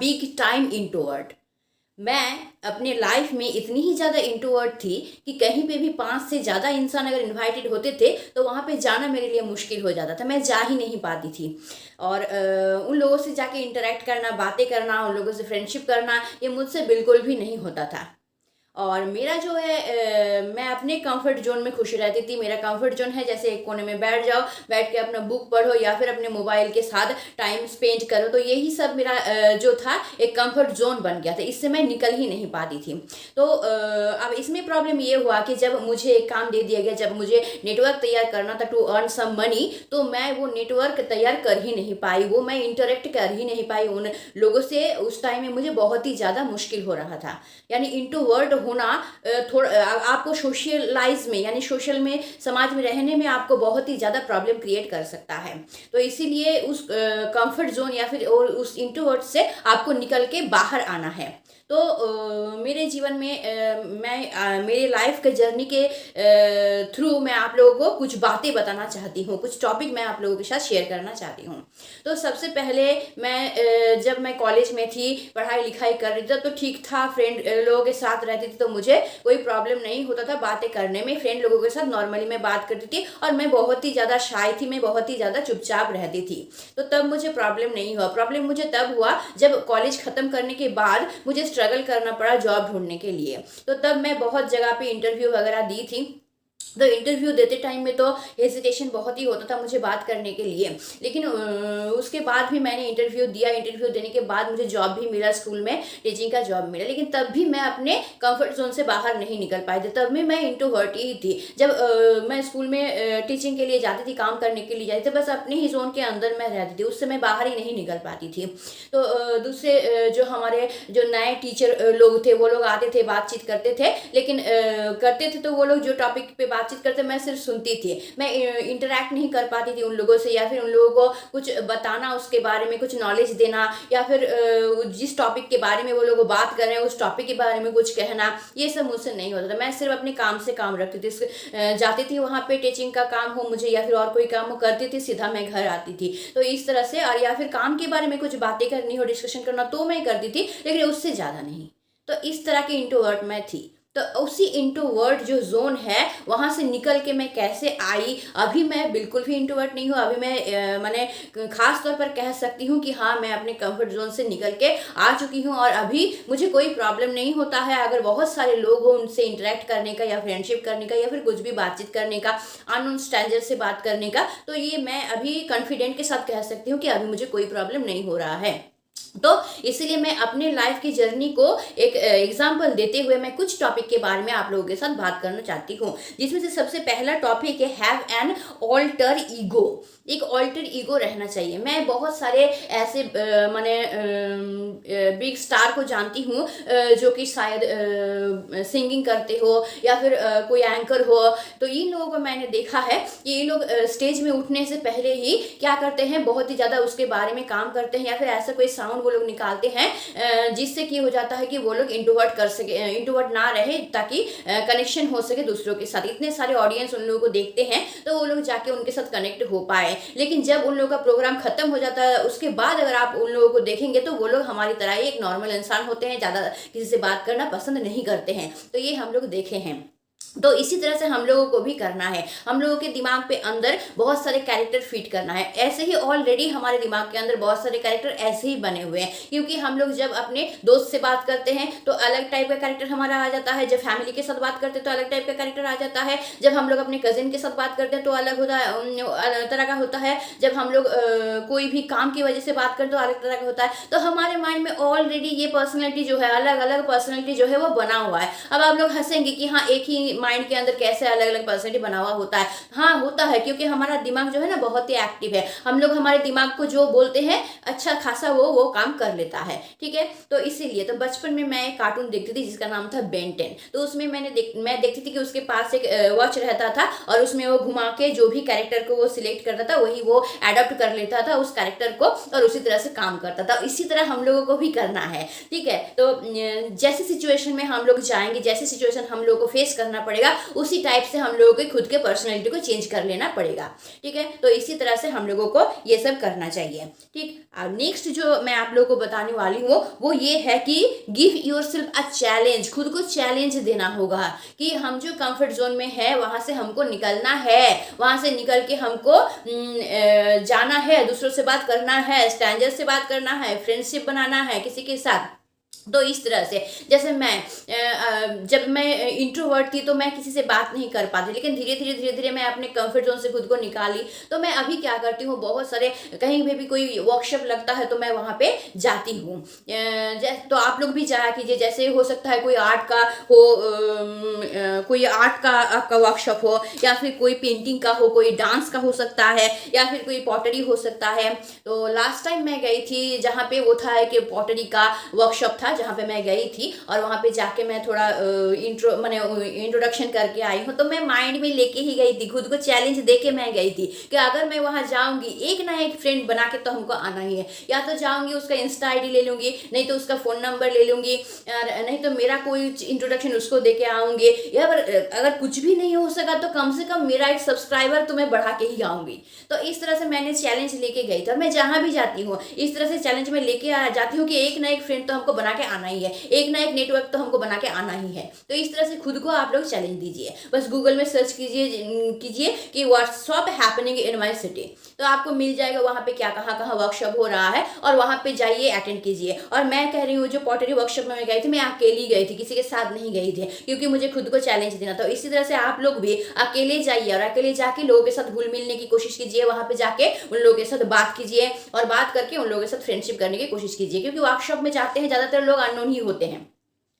Big time introvert. मैं अपने life में इतनी ही ज़्यादा इंट्रोवर्ट थी कि कहीं पे भी 5 से ज़्यादा इंसान अगर इनवाइटेड होते थे तो वहाँ पे जाना मेरे लिए मुश्किल हो जाता था, मैं जा ही नहीं पाती थी। और उन लोगों से जाके इंटरेक्ट करना, बातें करना, उन लोगों से फ्रेंडशिप करना, ये मुझसे बिल्कुल भी नहीं होता था। और मेरा जो है मैं अपने कंफर्ट जोन में खुश रहती थी। मेरा कंफर्ट जोन है जैसे एक कोने में बैठ जाओ, बैठ के अपना बुक पढ़ो या फिर अपने मोबाइल के साथ टाइम स्पेंड करो, तो यही सब मेरा जो था एक कंफर्ट जोन बन गया था। इससे मैं निकल ही नहीं पाती थी। तो अब इसमें प्रॉब्लम ये हुआ कि जब मुझे एक काम दे दिया गया, जब मुझे नेटवर्क तैयार करना था टू अर्न सम मनी, तो मैं वो नेटवर्क तैयार कर ही नहीं पाई, वो मैं इंटरेक्ट कर ही नहीं पाई उन लोगों से। उस टाइम में मुझे बहुत ही ज़्यादा मुश्किल हो रहा था। यानी इंट्रोवर्ट होना थोड़ा आपको सोशलाइज में, यानी सोशल में, समाज में रहने में आपको बहुत ही ज़्यादा प्रॉब्लम क्रिएट कर सकता है। तो इसीलिए उस कंफर्ट जोन या फिर और उस इंट्रोवर्ट से आपको निकल के बाहर आना है। तो मेरे जीवन में मैं मेरे लाइफ के जर्नी के थ्रू मैं आप लोगों को कुछ बातें बताना चाहती हूँ, कुछ टॉपिक मैं आप लोगों के साथ शेयर करना चाहती हूँ। तो सबसे पहले मैं जब मैं कॉलेज में थी, पढ़ाई लिखाई कर रही थी, तो ठीक था, फ्रेंड लोगों के साथ रहती थी तो मुझे कोई प्रॉब्लम नहीं होता था बातें करने में। फ्रेंड लोगों के साथ नॉर्मली मैं बात करती थी और मैं बहुत ही ज़्यादा शाय थी, मैं बहुत ही ज़्यादा चुपचाप रहती थी। तो तब मुझे प्रॉब्लम नहीं हुआ। प्रॉब्लम मुझे तब हुआ जब कॉलेज ख़त्म करने के बाद मुझे स्ट्रगल करना पड़ा जॉब ढूंढने के लिए। तो तब मैं बहुत जगह पे इंटरव्यू वगैरह दी थी। तो इंटरव्यू देते टाइम में तो हेजिटेशन बहुत ही होता था मुझे बात करने के लिए, लेकिन उसके बाद भी मैंने इंटरव्यू दिया। इंटरव्यू देने के बाद मुझे जॉब भी मिला, स्कूल में टीचिंग का जॉब मिला, लेकिन तब भी मैं अपने कंफर्ट जोन से बाहर नहीं निकल पाई थी। तब भी मैं इंट्रोवर्ट ही थी। जब मैं स्कूल में टीचिंग के लिए जाती थी, काम करने के लिए जाती थी, बस अपने ही जोन के अंदर मैं रहती थी, उससे मैं बाहर ही नहीं निकल पाती थी। तो दूसरे जो हमारे जो नए टीचर लोग थे वो लोग आते थे, बातचीत करते थे, लेकिन करते थे तो वो लोग जो टॉपिक पे बातचीत करते मैं सिर्फ सुनती थी। मैं इंटरेक्ट नहीं कर पाती थी उन लोगों से, या फिर उन लोगों को कुछ बताना, उसके बारे में कुछ नॉलेज देना, या फिर जिस टॉपिक के बारे में वो लोग बात कर रहे हैं उस टॉपिक के बारे में कुछ कहना, ये सब मुझसे नहीं होता था। मैं सिर्फ अपने काम से काम रखती थी। जाती थी वहाँ पे, टीचिंग का काम हो मुझे या फिर और कोई काम हो, करती थी, सीधा मैं घर आती थी। तो इस तरह से, और या फिर काम के बारे में कुछ बातें करनी हो, डिस्कशन करना, तो मैं करती थी, लेकिन उससे ज़्यादा नहीं। तो इस तरह की इंट्रोवर्ट मैं थी। तो उसी इंट्रोवर्ट जो जोन है वहाँ से निकल के मैं कैसे आई, अभी मैं बिल्कुल भी इंट्रोवर्ट नहीं हूँ। अभी मैं मैंने खास तौर पर कह सकती हूँ कि हाँ, मैं अपने कंफर्ट जोन से निकल के आ चुकी हूँ और अभी मुझे कोई प्रॉब्लम नहीं होता है। अगर बहुत सारे लोग हो उनसे इंटरेक्ट करने का, या फ्रेंडशिप करने का, या फिर कुछ भी बातचीत करने का, अननोन स्ट्रेंजर से बात करने का, तो ये मैं अभी कॉन्फिडेंट के साथ कह सकती हूँ कि अभी मुझे कोई प्रॉब्लम नहीं हो रहा है। तो इसीलिए मैं अपने लाइफ की जर्नी को एक एग्जाम्पल देते हुए मैं कुछ टॉपिक के बारे में आप लोगों के साथ बात करना चाहती हूँ, जिसमें से सबसे पहला टॉपिक है हैव एन ऑल्टर ईगो। एक ऑल्टर ईगो रहना चाहिए। मैं बहुत सारे ऐसे माने बिग स्टार को जानती हूँ जो कि शायद सिंगिंग करते हो या फिर कोई एंकर हो। तो इन लोगों को मैंने देखा है कि ये लोग स्टेज में उठने से पहले ही क्या करते हैं, बहुत ही ज़्यादा उसके बारे में काम करते हैं, या फिर ऐसा कोई साउंड वो लोग निकालते हैं जिससे कि हो जाता है कि वो लोग इंट्रोवर्ट कर सके, इंट्रोवर्ट ना रहे, ताकि कनेक्शन हो सके दूसरों के साथ। इतने सारे ऑडियंस उन लोगों को देखते हैं तो वो लोग जाके उनके साथ कनेक्ट हो पाए। लेकिन जब उन लोगों का प्रोग्राम खत्म हो जाता है, उसके बाद अगर आप उन लोगों को देखेंगे तो वो लोग हमारी तरह ही एक नॉर्मल इंसान होते हैं, ज़्यादा किसी से बात करना पसंद नहीं करते हैं। तो ये हम लोग देखे हैं। तो इसी तरह से हम लोगों को भी करना है। हम लोगों के दिमाग पे अंदर बहुत सारे कैरेक्टर फिट करना है। ऐसे ही ऑलरेडी हमारे दिमाग के अंदर बहुत सारे कैरेक्टर ऐसे ही बने हुए हैं, क्योंकि हम लोग जब अपने दोस्त से बात करते हैं तो अलग टाइप का कैरेक्टर हमारा आ जाता है, जब फैमिली के साथ बात करते हैं तो अलग टाइप का कैरेक्टर आ जाता है, जब हम लोग अपने कजिन के साथ बात करते हैं तो अलग होता है, अलग तरह का होता है, जब हम लोग कोई भी काम की वजह से बात करते हैं तो अलग तरह का होता है। तो हमारे माइंड में ऑलरेडी ये पर्सनैलिटी जो है, अलग अलग पर्सनैलिटी जो है वो बना हुआ है। अब आप लोग हंसेंगे कि हाँ, एक ही माइंड के अंदर कैसे अलग अलग पर्सनैलिटी बना हुआ होता है। हाँ, होता है, क्योंकि हमारा दिमाग जो है ना बहुत ही एक्टिव है। हम लोग हमारे दिमाग को जो बोलते हैं अच्छा खासा वो काम कर लेता है, ठीक है। तो इसीलिए तो बचपन में मैं एक कार्टून देखती थी जिसका नाम था बेन 10। तो उसमें मैं देखती थी कि उसके पास एक वॉच रहता था और उसमें वो घुमा के जो भी कैरेक्टर को वो सिलेक्ट करता था वही वो एडॉप्ट कर लेता था उस कैरेक्टर को, और उसी तरह से काम करता था। इसी तरह हम लोगों को भी करना है, ठीक है। तो जैसे सिचुएशन में हम लोग जाएंगे, जैसे सिचुएशन हम लोगों को फेस करना पड़ेगा, उसी टाइप से हम लोगों को खुद के पर्सनैलिटी को चेंज कर लेना पड़ेगा। ठीक है, तो इसी तरह से हम लोगों को ये सब करना चाहिए। ठीक, अब नेक्स्ट जो मैं आप लोगों को बताने वाली हूँ वो ये है कि गिव योरसेल्फ अ चैलेंज, खुद को चैलेंज देना होगा कि हम जो कंफर्ट जोन में है वहां से हमको निकलना है, वहां से निकल के हमको जाना है, दूसरों से बात करना है, स्ट्रेंजर से बात करना है, फ्रेंडशिप बनाना है किसी के साथ। तो इस तरह से जैसे जब मैं इंट्रोवर्ट थी तो मैं किसी से बात नहीं कर पाती, लेकिन धीरे धीरे मैं अपने कंफर्ट जोन से खुद को निकाली। तो मैं अभी क्या करती हूँ, बहुत सारे कहीं पे भी कोई वर्कशॉप लगता है तो मैं वहाँ पे जाती हूँ। तो आप लोग भी जाया कीजिए, जैसे हो सकता है कोई आर्ट का हो, कोई आर्ट का आपका वर्कशॉप हो, या फिर कोई पेंटिंग का हो, कोई डांस का हो सकता है, या फिर कोई पॉटरी हो सकता है। तो लास्ट टाइम मैं गई थी जहाँ पे वो था कि पॉटरी का वर्कशॉप था जहाँ पे मैं गई थी, और वहाँ पे जाके मैं थोड़ा इंट्रोडक्शन करके आई हूँ। तो मैं माइंड में लेके ही गई थी, खुद को चैलेंज दे के मैं गई थी कि अगर मैं वहाँ जाऊँगी एक ना एक फ्रेंड बना के तो हमको आना ही है। या तो जाऊँगी उसका इंस्टा आईडी ले लूँगी, नहीं तो उसका फ़ोन नंबर ले लूँगी, नहीं तो मेरा कोई इंट्रोडक्शन उसको दे के आऊँगी, या अगर कुछ भी नहीं हो सका तो कम से कम मेरा एक सब्सक्राइबर तो मैं बढ़ा के ही आऊँगी। तो इस तरह से मैंने चैलेंज लेके गई थी, और मैं जहाँ भी जाती हूँ इस तरह से चैलेंज में लेके जाती हूँ कि एक ना एक फ्रेंड तो हमको बना के आना ही है, एक ना एक नेटवर्क तो हमको बना के आना ही है। तो इस तरह से खुद को आप लोग चैलेंज दीजिए। बस गूगल में सर्च कीजिए कि what's up happening in my city, तो आपको मिल जाएगा वहाँ पे क्या कहाँ कहाँ वर्कशॉप हो रहा है, और वहाँ पे जाइए, अटेंड कीजिए। और मैं कह रही हूँ जो पॉटरी वर्कशॉप में मैं गई थी, मैं अकेली गई थी, किसी के साथ नहीं गई थी, क्योंकि मुझे खुद को चैलेंज देना। तो इसी तरह से आप लोग भी अकेले जाइए और अकेले जाके लोगों के साथ घुल मिलने की कोशिश कीजिए, वहाँ पे जाके उन लोगों के साथ बात कीजिए, और बात करके उन लोगों के साथ फ्रेंडशिप करने की कोशिश कीजिए, क्योंकि वर्कशॉप में जाते हैं ज़्यादातर लोग अननोन ही होते हैं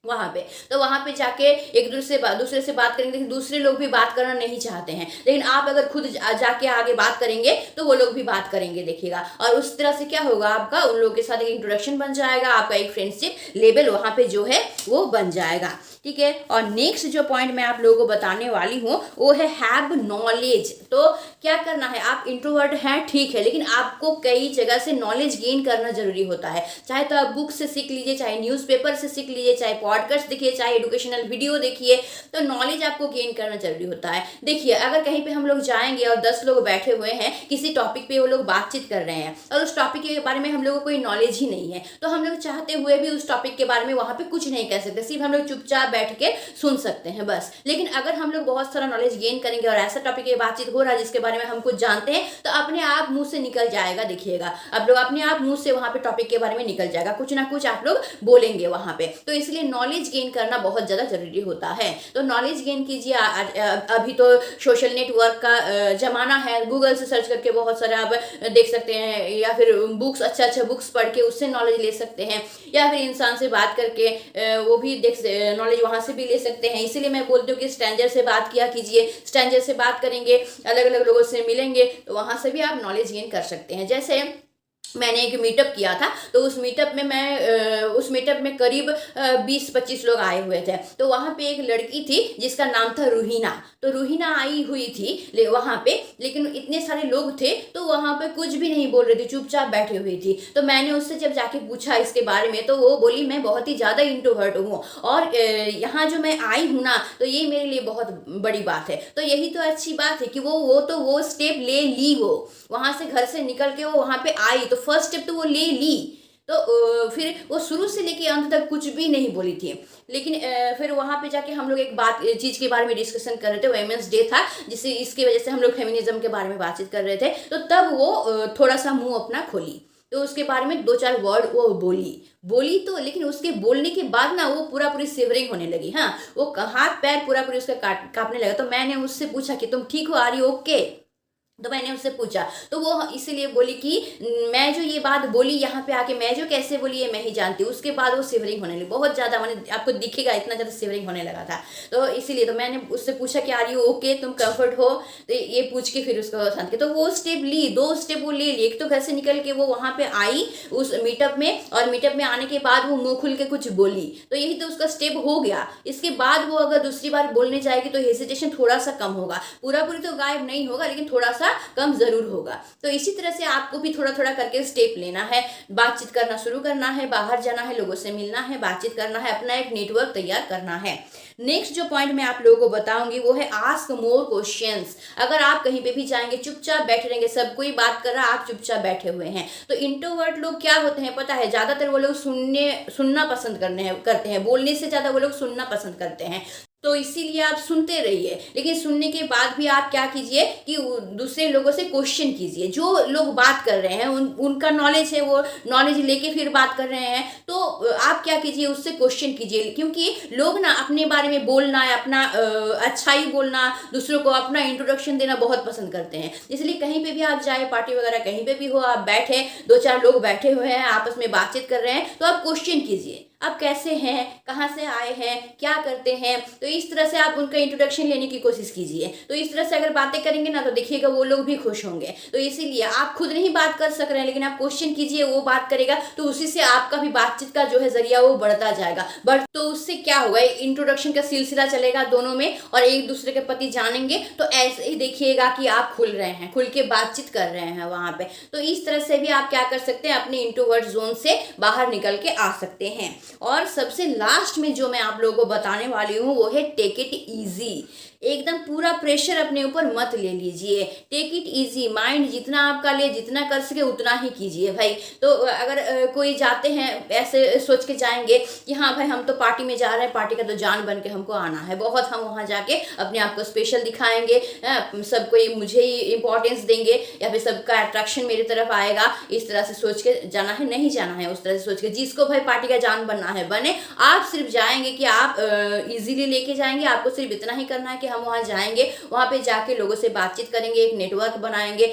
वहाँ पे। तो वहाँ पे जाके एक दूसरे से बात करेंगे, लेकिन दूसरे लोग भी बात करना नहीं चाहते हैं, लेकिन आप अगर खुद जाके आगे बात करेंगे तो वो लोग भी बात करेंगे, देखिएगा। और उस तरह से क्या होगा, आपका उन लोगों के साथ एक इंट्रोडक्शन बन जाएगा, आपका एक फ्रेंडशिप लेवल वहाँ पे जो है वो बन जाएगा। ठीक है, और नेक्स्ट जो पॉइंट मैं आप लोगों को बताने वाली हूँ वो है हैव नॉलेज। तो क्या करना है, आप इंट्रोवर्ट हैं ठीक है, लेकिन आपको कई जगह से नॉलेज गेन करना जरूरी होता है। चाहे तो आप बुक से सीख लीजिए, चाहे न्यूज़पेपर से सीख लीजिए, चाहे पॉडकास्ट देखिए, चाहे एजुकेशनल वीडियो देखिए, तो नॉलेज आपको गेन करना जरूरी होता है। देखिए, अगर कहीं पे हम लोग जाएंगे और 10 लोग बैठे हुए हैं, किसी टॉपिक पे वो लोग बातचीत कर रहे हैं, और उस टॉपिक के बारे में हम लोगों को कोई नॉलेज ही नहीं है, तो हम लोग चाहते हुए भी उस टॉपिक के बारे में वहाँ पे कुछ नहीं कह सकते, सिर्फ हम लोग चुपचाप बैठ के सुन सकते हैं बस। लेकिन अगर हम लोग बहुत सारा नॉलेज गेन करेंगे और ऐसा टॉपिक की बातचीत हो रहा है जिसके बारे में हम कुछ जानते हैं, तो अपने आप मुंह से निकल जाएगा, देखिएगा आप लोग अपने आप मुंह से वहां पे टॉपिक के बारे में निकल जाएगा, कुछ ना कुछ आप लोग बोलेंगे वहां पे। तो इसलिए नॉलेज गेन करना बहुत ज्यादा जरूरी होता है। तो नॉलेज गेन कीजिए। अभी तो सोशल नेटवर्क का जमाना है, गूगल से सर्च करके बहुत सारा आप देख सकते हैं, या फिर बुक्स, अच्छा बुक्स पढ़ के उससे नॉलेज ले सकते हैं, या फिर इंसान से बात करके वो भी नॉलेज वहां से भी ले सकते हैं। इसीलिए मैं बोलती हूँ कि स्ट्रेंजर से बात किया कीजिए, स्ट्रेंजर से बात करेंगे, अलग अलग लोगों से मिलेंगे, तो वहां से भी आप नॉलेज गेन कर सकते हैं। जैसे मैंने एक मीटअप किया था, तो उस मीटअप में करीब 20-25 लोग आए हुए थे। तो वहाँ पे एक लड़की थी जिसका नाम था रूहीना। तो रूहीना आई हुई थी वहाँ पे, लेकिन इतने सारे लोग थे तो वहाँ पे कुछ भी नहीं बोल रही थी, चुपचाप बैठी हुई थी। तो मैंने उससे जब जाके पूछा इसके बारे में, तो वो बोली मैं बहुत ही ज़्यादा इंट्रोवर्ट हूँ, और यहाँ जो मैं आई हूँ ना, तो ये मेरे लिए बहुत बड़ी बात है। तो यही तो अच्छी बात है कि वो स्टेप ले ली, वो वहाँ से घर से निकल के वो वहाँ पे आई, तो फर्स्ट स्टेप तो वो ले ली। तो फिर वो शुरू से लेके अंत तक कुछ भी नहीं बोली थी। लेकिन फिर वहाँ पे जाके हम लोग एक चीज़ के बारे में डिस्कशन कर रहे थे, वुमेन्स डे था, जिससे इसकी वजह से हम लोग फेमिनिज्म के बारे में बातचीत कर रहे थे। तो तब वो थोड़ा सा मुंह अपना खोली, तो उसके बारे में 2-4 वर्ड वो बोली तो, लेकिन उसके बोलने के बाद ना वो पूरी सिवरिंग होने लगी। हाँ, वो हाथ पैर पूरी उसका कांपने लगा। तो मैंने उससे पूछा कि तुम ठीक हो, आ रही हो ओके? तो मैंने उससे पूछा, तो वो इसीलिए बोली कि मैं जो ये बात बोली यहाँ पे आके, मैं जो कैसे बोली ये मैं ही जानती हूँ। उसके बाद वो सिवरिंग होने लगी बहुत ज़्यादा, मैंने आपको दिखेगा इतना ज़्यादा सिवरिंग होने लगा था। तो इसीलिए तो मैंने उससे पूछा कि आ रही हो ओके, तुम कंफर्ट हो, तो ये पूछ के फिर उसको शांत किया। तो वो स्टेप ली, 2 स्टेप वो ले ली। एक तो घर से निकल के वो वहाँ पे आई उस मीटअप में, और मीटअप में आने के बाद वो मुँह खुल के कुछ बोली, तो यही तो उसका स्टेप हो गया। इसके बाद वो अगर दूसरी बार बोलने जाएगी तो हेजिटेशन थोड़ा सा कम होगा, पूरी तो गायब नहीं होगा, लेकिन थोड़ा सा होगा, कम ज़रूर होगा। तो इसी तरह से आपको भी थोड़ा थोड़ा करके स्टेप लेना है, बातचीत करना शुरू करना है, बाहर जाना है, लोगों से मिलना है, बातचीत करना है, अपना एक नेटवर्क तैयार करना है। नेक्स्ट जो पॉइंट मैं आप लोगों को बताऊंगी वो है आस्क मोर क्वेश्चंस। अगर आप कहीं पे भी जाएंगे चुपचाप बैठे रहेंगे, सब कोई बात कर रहा है, आप चुपचाप बैठे हुए हैं, तो इंट्रोवर्ट लोग क्या होते हैं पता है, ज्यादातर वो लोग सुनना पसंद करते हैं, बोलने से ज्यादा वो लोग सुनना पसंद करते हैं। तो इसीलिए आप सुनते रहिए, लेकिन सुनने के बाद भी आप क्या कीजिए कि दूसरे लोगों से क्वेश्चन कीजिए। जो लोग बात कर रहे हैं उनका नॉलेज है, वो नॉलेज लेके फिर बात कर रहे हैं, तो आप क्या कीजिए, उससे क्वेश्चन कीजिए। क्योंकि लोग ना अपने बारे में बोलना है, अपना अच्छाई बोलना, दूसरों को अपना इंट्रोडक्शन देना बहुत पसंद करते हैं। इसलिए कहीं पे भी आप जाए, पार्टी वगैरह कहीं पे भी हो, आप बैठे, दो चार लोग बैठे हुए हैं, आपस में बातचीत कर रहे हैं, तो आप क्वेश्चन कीजिए, आप कैसे हैं, कहाँ से आए हैं, क्या करते हैं। तो इस तरह से आप उनका इंट्रोडक्शन लेने की कोशिश कीजिए। तो इस तरह से अगर बातें करेंगे ना तो देखिएगा वो लोग भी खुश होंगे। तो इसीलिए आप खुद नहीं बात कर सक रहे हैं, लेकिन आप क्वेश्चन कीजिए, वो बात करेगा, तो उसी से आपका भी बातचीत का जो है जरिया वो बढ़ता जाएगा। बट तो उससे क्या होगा, इंट्रोडक्शन का सिलसिला चलेगा दोनों में, और एक दूसरे के प्रति जानेंगे। तो ऐसे ही देखिएगा कि आप खुल रहे हैं, खुल के बातचीत कर रहे हैं वहां पे। तो इस तरह से भी आप क्या कर सकते हैं, अपने इंट्रोवर्ट जोन से बाहर निकल के आ सकते हैं। और सबसे लास्ट में जो मैं आप लोगों को बताने वाली हूँ वो है टेक इट इजी। एकदम पूरा प्रेशर अपने ऊपर मत ले लीजिए, टेक इट इजी। माइंड जितना आपका ले, जितना कर सके उतना ही कीजिए भाई। तो अगर कोई जाते हैं ऐसे सोच के जाएंगे कि हाँ भाई हम तो पार्टी में जा रहे हैं, पार्टी का तो जान बन के हमको आना है, बहुत हम वहाँ जाके अपने आप को स्पेशल दिखाएंगे, सब कोई मुझे ही इंपॉर्टेंस देंगे, या फिर सबका अट्रैक्शन मेरी तरफ आएगा, इस तरह से सोच के जाना है, नहीं जाना है उस तरह से सोच के। जिसको भाई पार्टी का जान बनना है बने, आप सिर्फ जाएंगे कि आप इजीली लेके जाएंगे। आपको सिर्फ इतना ही करना है कि हम वहाँ जाएंगे, वहाँ पे जाके लोगों से बातचीत करेंगे, एक नेटवर्क बनाएंगे,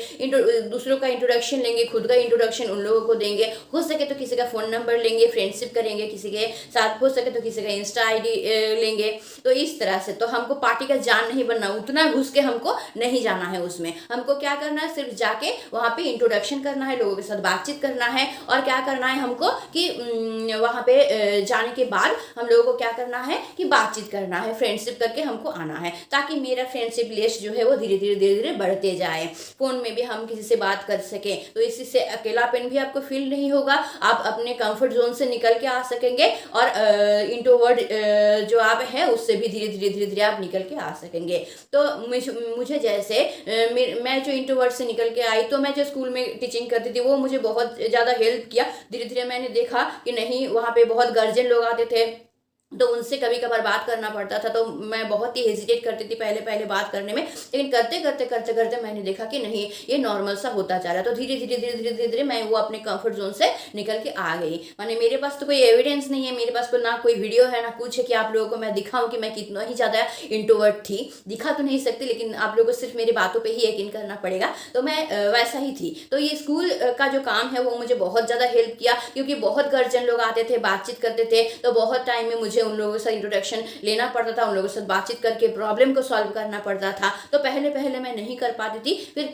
दूसरों का इंट्रोडक्शन लेंगे, खुद का इंट्रोडक्शन उन लोगों को देंगे, हो सके तो किसी का फ़ोन नंबर लेंगे, फ्रेंडशिप करेंगे किसी के साथ, हो सके तो किसी का इंस्टा आईडी लेंगे। तो इस तरह से तो हमको पार्टी का जान नहीं बनना, उतना घुस के हमको नहीं जाना है उसमें। हमको क्या करना है, सिर्फ जाके वहाँ पे इंट्रोडक्शन करना है, लोगों के साथ बातचीत करना है। और क्या करना है हमको कि वहाँ पे जाने के बाद हम लोगों को क्या करना है कि बातचीत करना है, फ्रेंडशिप करके हमको आना है, ताकि मेरा फ्रेंडशिप लिस्ट जो है वो धीरे धीरे बढ़ते जाए। फोन में भी हम किसी से बात कर सकें, तो इसी से अकेलापन भी आपको फील नहीं होगा, आप अपने कंफर्ट जोन से निकल के आ सकेंगे, और इंट्रोवर्ट जो आप है उससे भी धीरे धीरे आप निकल के आ सकेंगे। तो मुझे जैसे मैं जो इंट्रोवर्ट से निकल के आई, तो मैं जो स्कूल में टीचिंग करती थी वो मुझे बहुत ज़्यादा हेल्प किया। धीरे धीरे मैंने देखा कि नहीं, वहाँ पे बहुत गार्जियन लोग आते थे, तो उनसे कभी कभार बात करना पड़ता था, तो मैं बहुत ही हेजिटेट करती थी पहले बात करने में। लेकिन करते मैंने देखा कि नहीं, ये नॉर्मल सा होता जा रहा है। तो धीरे धीरे मैं वो अपने कंफर्ट जोन से निकल के आ गई। माने मेरे पास तो कोई एविडेंस नहीं है, मेरे पास तो ना कोई वीडियो है ना कुछ है कि आप लोगों को मैं दिखाऊं कि मैं कितना ही ज़्यादा इंट्रोवर्ट थी। दिखा तो नहीं सकती, लेकिन आप लोगों को सिर्फ मेरी बातों पर ही यकीन करना पड़ेगा। तो मैं वैसा ही थी। तो ये स्कूल का जो काम है वो मुझे बहुत ज़्यादा हेल्प किया, क्योंकि बहुत गार्जियन लोग आते थे, बातचीत करते थे, तो बहुत टाइम में मुझे उन लोगों के साथ इंट्रोडक्शन लेना पड़ता था, उन लोगों के साथ बातचीत करके प्रॉब्लम को सॉल्व करना पड़ता था। तो पहले मैं नहीं कर पाती थी, फिर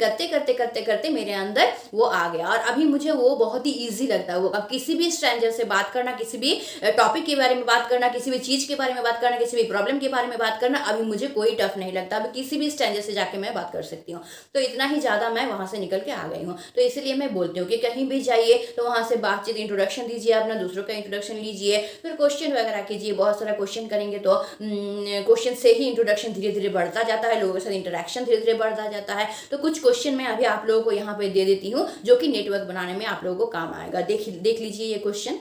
करते मेरे अंदर वो आ गया, और अभी मुझे वो बहुत ही ईजी लगता है। वो अब किसी भी स्ट्रेंजर से बात करना, किसी भी टॉपिक के बारे में बात करना, किसी भी चीज़ के बारे में बात करना, किसी भी प्रॉब्लम के बारे में बात करना, अभी मुझे कोई टफ नहीं लगता। अभी किसी भी स्ट्रेंजर से जाके मैं बात कर सकती हूँ। तो इतना ही ज़्यादा मैं वहाँ से निकल के आ गई हूँ। तो इसलिए मैं बोलती हूँ कि कहीं भी जाइए तो वहाँ से बातचीत, इंट्रोडक्शन दीजिए, अपना दूसरों का इंट्रोडक्शन लीजिए, फिर क्वेश्चन वगैरह कीजिए। बहुत सारा क्वेश्चन करेंगे तो क्वेश्चन से ही इंट्रोडक्शन धीरे धीरे बढ़ता जाता है, लोगों के साथ इंटरेक्शन धीरे धीरे बढ़ता जाता है। तो कुछ क्वेश्चन मैं अभी आप लोगों को यहाँ पे दे देती हूँ, जो कि नेटवर्क बनाने में आप लोगों को काम आएगा। देख लीजिए ये क्वेश्चन।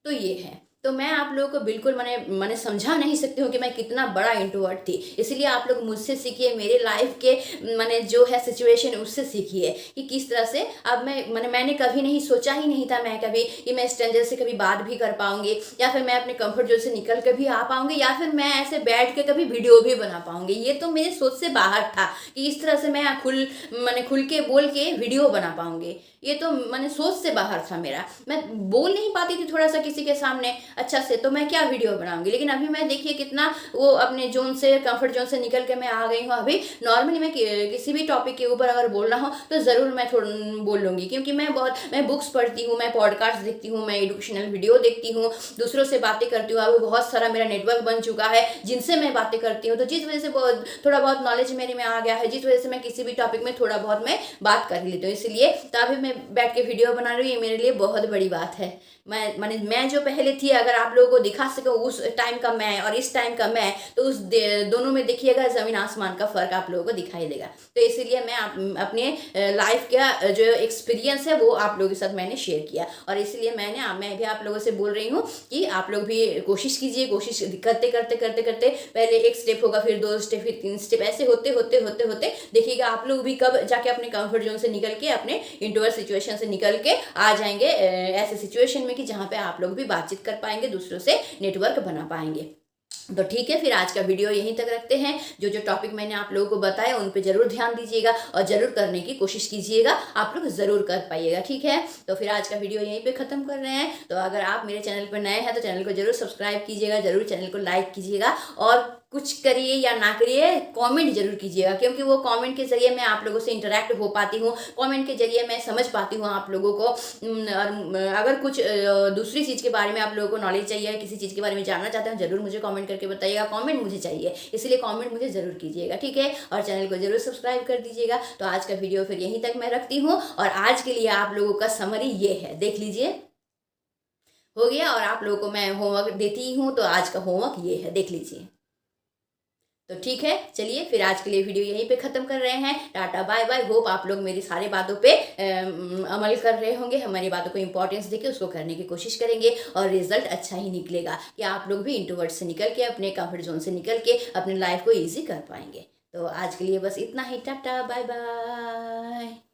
तो ये है, तो मैं आप लोगों को बिल्कुल मैंने समझा नहीं सकती हूँ कि मैं कितना बड़ा इंट्रोवर्ट थी। इसलिए आप लोग मुझसे सीखिए, मेरे लाइफ के जो है सिचुएशन उससे सीखिए कि किस तरह से अब मैंने कभी नहीं सोचा ही नहीं था मैं कभी कि मैं स्ट्रेंजर से कभी बात भी कर पाऊंगी, या फिर मैं अपने कंफर्ट जोन से निकल कर भी आ पाऊंगी, या फिर मैं ऐसे बैठ के कभी वीडियो भी बना पाऊंगी। ये तो मेरे सोच से बाहर था कि इस तरह से मैं खुल के बोल के वीडियो बना पाऊंगी। ये तो सोच से बाहर था मेरा। मैं बोल नहीं पाती थी थोड़ा सा किसी के सामने, अच्छा से, तो मैं क्या वीडियो बनाऊंगी। लेकिन अभी मैं देखिए कितना वो अपने जोन से, कंफर्ट जोन से निकल के मैं आ गई हूँ। अभी नॉर्मली मैं किसी भी टॉपिक के ऊपर अगर बोलना हो तो ज़रूर मैं थोड़ा बोल लूँगी, क्योंकि मैं बुक्स पढ़ती हूँ, मैं पॉडकास्ट देखती हूँ, मैं एजुकेशनल वीडियो देखती हूँ, दूसरों से बातें करती हूँ। अब बहुत सारा मेरा नेटवर्क बन चुका है जिनसे मैं बातें करती हूँ, तो जिस वजह से थोड़ा बहुत नॉलेज मेरे में आ गया है, जिस वजह से मैं किसी भी टॉपिक में थोड़ा बहुत मैं बात कर लेती हूँ। इसलिए तो अभी मैं बैठ के वीडियो बना रही हूँ, ये मेरे लिए बहुत बड़ी बात है। मैं जो पहले थी, अगर आप लोगों को दिखा सकूं उस टाइम का मैं और इस टाइम का मैं, तो उस दोनों में देखिएगा ज़मीन आसमान का फ़र्क आप लोगों को दिखाई देगा। तो इसीलिए मैं अपने लाइफ का जो एक्सपीरियंस है वो आप लोगों के साथ मैंने शेयर किया, और इसलिए मैं भी आप लोगों से बोल रही हूँ कि आप लोग भी कोशिश कीजिए। कोशिश करते करते करते करते पहले एक स्टेप होगा, फिर 2 स्टेप, फिर 3 स्टेप, ऐसे होते होते होते होते देखिएगा आप लोग भी कब जाके अपने कंफर्ट जोन से निकल के, अपने इंट्रोवर्ट सिचुएशन से निकल के आ जाएंगे ऐसे सिचुएशन में कि जहाँ पे आप लोग भी बातचीत कर पाएंगे, दूसरों से नेटवर्क बना पाएंगे। तो ठीक है, फिर आज का वीडियो यहीं तक रखते हैं। जो जो टॉपिक मैंने आप लोगों को बताया उन पे जरूर ध्यान दीजिएगा और जरूर करने की कोशिश कीजिएगा, आप लोग जरूर कर पाइएगा। ठीक है, तो फिर आज का वीडियो यहीं पे ख़त्म कर रहे हैं। तो अगर आप मेरे चैनल पर नए हैं तो चैनल को जरूर सब्सक्राइब कीजिएगा, जरूर चैनल को लाइक कीजिएगा, और कुछ करिए या ना करिए कमेंट जरूर कीजिएगा, क्योंकि वो कमेंट के जरिए मैं आप लोगों से इंटरेक्ट हो पाती हूँ, कमेंट के जरिए मैं समझ पाती हूँ आप लोगों को। और अगर कुछ दूसरी चीज़ के बारे में आप लोगों को नॉलेज चाहिए, किसी चीज़ के बारे में जानना चाहते हैं, जरूर मुझे कमेंट करके बताइएगा। कमेंट मुझे चाहिए, इसलिए कमेंट मुझे ज़रूर कीजिएगा। ठीक है, और चैनल को जरूर सब्सक्राइब कर दीजिएगा। तो आज का वीडियो फिर यहीं तक मैं रखती हूँ, और आज के लिए आप लोगों का समरी ये है, देख लीजिए, हो गया। और आप लोगों को मैं होमवर्क देती हूँ, तो आज का होमवर्क ये है, देख लीजिए। तो ठीक है, चलिए फिर आज के लिए वीडियो यहीं पे ख़त्म कर रहे हैं। Tata bye bye. होप आप लोग मेरी सारी बातों पे अमल कर रहे होंगे, हमारी बातों को इंपॉर्टेंस देके उसको करने की कोशिश करेंगे, और रिजल्ट अच्छा ही निकलेगा कि आप लोग भी इंट्रोवर्ट से निकल के, अपने कंफर्ट जोन से निकल के अपने लाइफ को ईजी कर पाएंगे। तो आज के लिए बस इतना ही। Tata bye bye.